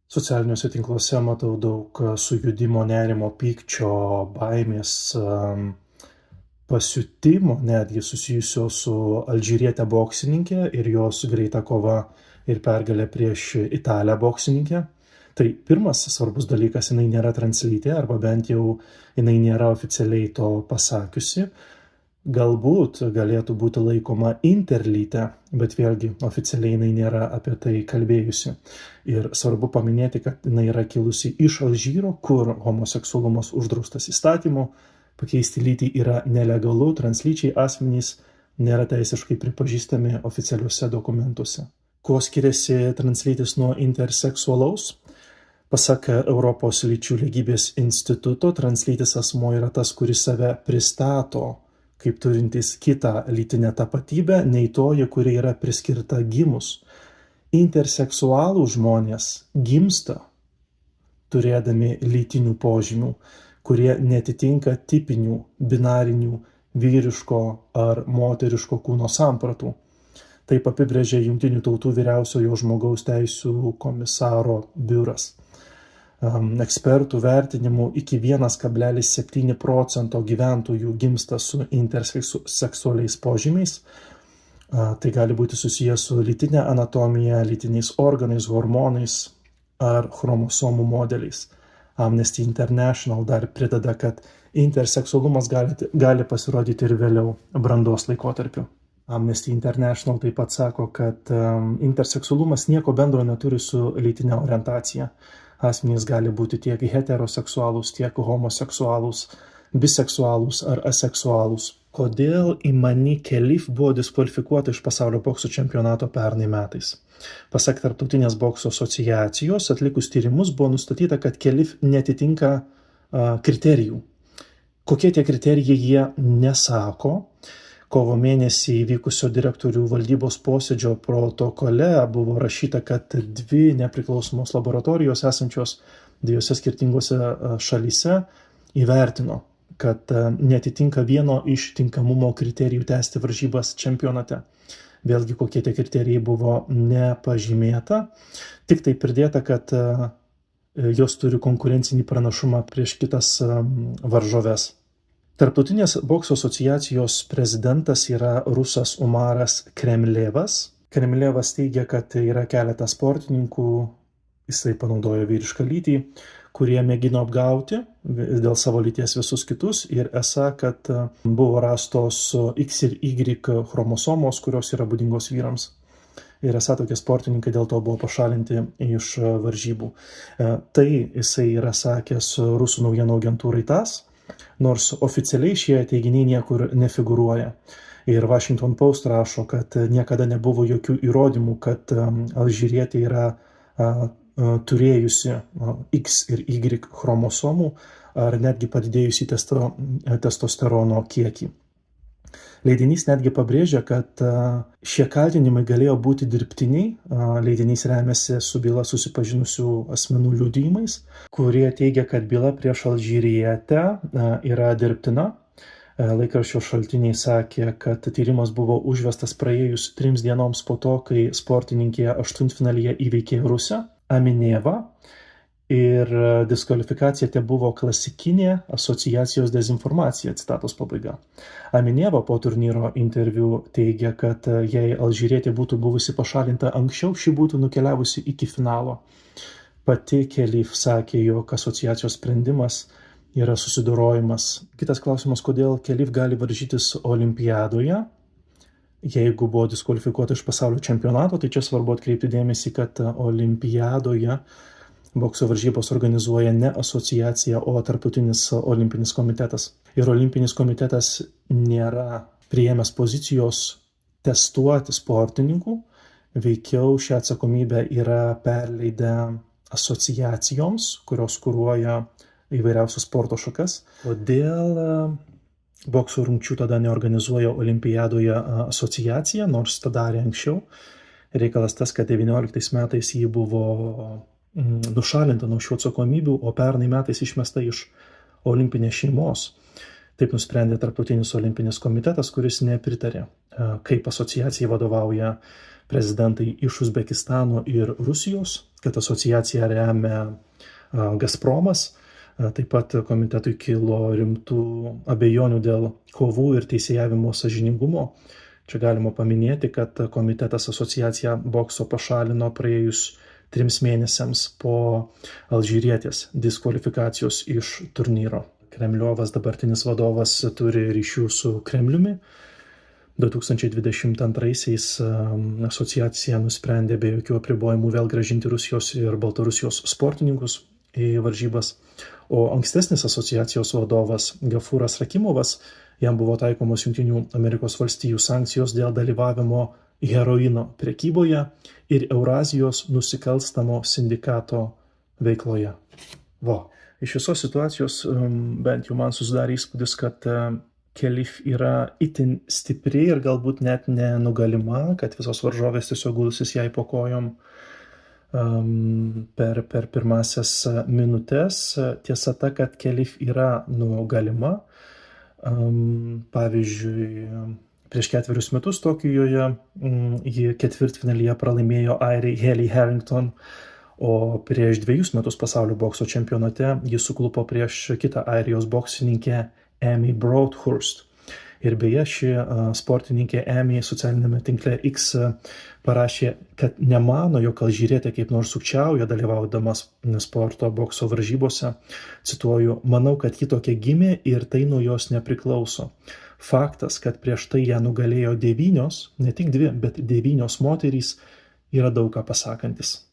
Socialiniuose tinkluose matau daug sujudimo, nerimo, pykčio, baimės, pasiutimo netgi susijusio su alžyriete boksininkė ir jos greita kova ir pergalė prieš italę boksininkę. Tai pirmas svarbus dalykas, jinai nėra translytė, arba bent jau jinai nėra oficialiai to pasakiusi. Galbūt galėtų būti laikoma interlytė, bet vėlgi oficialiai jinai nėra apie tai kalbėjusi. Ir svarbu paminėti, kad jinai yra kilusi iš Alžyro, kur homoseksualumas uždraustas įstatymu, pakeisti lytį yra nelegalu, translyčiai asmenys nėra teisiškai pripažįstami oficialiuose dokumentuose. Kuo skiriasi translytis nuo interseksualaus? Pasak Europos lyčių lygybės instituto, translytis asmuo yra tas, kuris save pristato kaip turintis kitą lytinę tapatybę, nei toji, kuri yra priskirta gimus. Interseksualų žmonės gimsta turėdami lytinių požymių, kurie netitinka tipinių, binarinių, vyriško ar moteriško kūno sampratų. Taip apibrėžė Jungtinių tautų vyriausiojo žmogaus teisių komisaro biuras. Ekspertų vertinimų iki 1,7% gyventojų gimsta su interseksualiais požymiais. Tai gali būti susijęs su lytinė anatomija, lytiniais organais, hormonais ar chromosomų modeliais. Amnesty International dar prideda, kad interseksualumas gali pasirodyti ir vėliau brandos laikotarpiu. Amnesty International taip pat sako, kad interseksualumas nieko bendro neturi su lytinė orientacija. Asmenys gali būti tiek heteroseksualūs, tiek homoseksualūs, biseksualūs ar aseksualūs. Kodėl Imani Khelif buvo diskvalifikuota iš pasaulio bokso čempionato pernai metais? Pasak Tarptautinės bokso asociacijos, atlikus tyrimus buvo nustatyta, kad Khelif netitinka kriterijų. Kokie tie kriterijai jie nesako? Kovo mėnesį įvykusio direktorių valdybos posėdžio protokole buvo rašyta, kad 2 nepriklausomos laboratorijos esančios 2 skirtingose šalyse įvertino, kad netitinka vieno iš tinkamumo kriterijų tęsti varžybas čempionate. Vėlgi, kokie tie kriterijai buvo nepažymėta, tik tai pridėta, kad jos turi konkurencinį pranašumą prieš kitas varžoves. Tarptautinės bokso asociacijos prezidentas yra rusas Umaras Kremlevas. Kremlevas teigia, kad yra keletas sportininkų, jisai panaudojo vyrišką lytį, kurie mėgino apgauti dėl savo lyties visus kitus ir esą, kad buvo rastos X ir Y chromosomos, kurios yra būdingos vyrams. Ir esą tokie sportininkai dėl to buvo pašalinti iš varžybų. Tai jisai yra sakęs rusų naujienų agentūrai TASS, nors oficialiai šie teiginiai niekur nefigūruoja. Ir Washington Post rašo, kad niekada nebuvo jokių įrodymų, kad alžyrietė yra turėjusi X ir Y chromosomų ar netgi padidėjusi testosterono kiekį. Leidinys netgi pabrėžia, kad šie kaltinimai galėjo būti dirbtiniai. Leidinys remiasi su byla susipažinusių asmenų liudijimais, kurie teigia, kad byla prieš alžyrietę yra dirbtina. Laikraščio šaltiniai sakė, kad tyrimas buvo užvestas praėjus 3 dienoms po to, kai sportininkė aštuntfinalyje įveikė Rusę Aminevą. Ir diskvalifikacija te buvo klasikinė asociacijos dezinformacija, citatos pabaiga. Amineva po turnyro interviu teigia, kad jei alžyrietė būtų buvusi pašalinta anksčiau, ši būtų nukeliavusi iki finalo. Pati Khelif sakė, jog asociacijos sprendimas yra susidorojimas. Kitas klausimas, kodėl Khelif gali varžytis olimpiadoje, jeigu buvo diskvalifikuota iš pasaulio čempionato, tai čia svarbu atkreipti dėmesį, kad olimpiadoje bokso varžybos organizuoja ne asociacija, o Tarptautinis olimpinis komitetas. Ir olimpinis komitetas nėra priėmęs pozicijos testuoti sportininkų, veikiau šią atsakomybę yra perleidę asociacijoms, kurios kuruoja įvairiausias sporto šakas. Kodėl bokso rungčių tada neorganizuoja olimpiadoje asociacija, nors tą darė anksčiau? Reikalas tas, kad 19 metais jį buvo nušalinta nuo šių atsakomybių, o pernai metais išmesta iš olimpinės šeimos. Taip nusprendė Tarptautinis olimpinis komitetas, kuris nepritarė, kaip asociacijai vadovauja prezidentai iš Uzbekistano ir Rusijos, kad asociaciją remia Gazpromas. Taip pat komitetui kilo rimtų abejonių dėl kovų ir teisėjavimo sąžiningumo. Čia galima paminėti, kad komitetas asociaciją bokso pašalino praėjus 3 mėnesiams po alžyrietės diskvalifikacijos iš turnyro. Kremliovas, dabartinis vadovas, turi ryšių su Kremliumi. 2022-aisiais asociacija nusprendė be jokių apribojimų vėl grąžinti Rusijos ir Baltarusijos sportininkus į varžybas, o ankstesnis asociacijos vadovas Gafūras Rakimovas, jam buvo taikomos Jungtinių Amerikos valstijų sankcijos dėl dalyvavimo heroino prekyboje ir Eurazijos nusikalstamo sindikato veikloje. Iš visos situacijos bent jau man susidarė įspūdis, kad Kelif yra itin stipri ir galbūt net nenugalima, kad visos varžovės tiesiog gulsis jai po kojom per pirmasias minutės. Tiesa ta, kad Kelif yra nugalima. Pavyzdžiui, prieš 4 metus Tokijoje ji ketvirtfinalyje pralaimėjo airei Hayley Harrington, o prieš 2 metus pasaulio bokso čempionate ji suklupo prieš kitą airijos boksininkę Amy Broadhurst. Ir beje, ši sportininkė Amy socialinėme tinkle X parašė, kad nemano, jog alžyrietė kaip nors sukčiauja dalyvaudamas sporto bokso varžybose. Cituoju, manau, kad ji tokia gimė ir tai nuo jos nepriklauso. Faktas, kad prieš tai ją nugalėjo 9, ne tik 2, bet 9 moterys, yra daug ką pasakantis.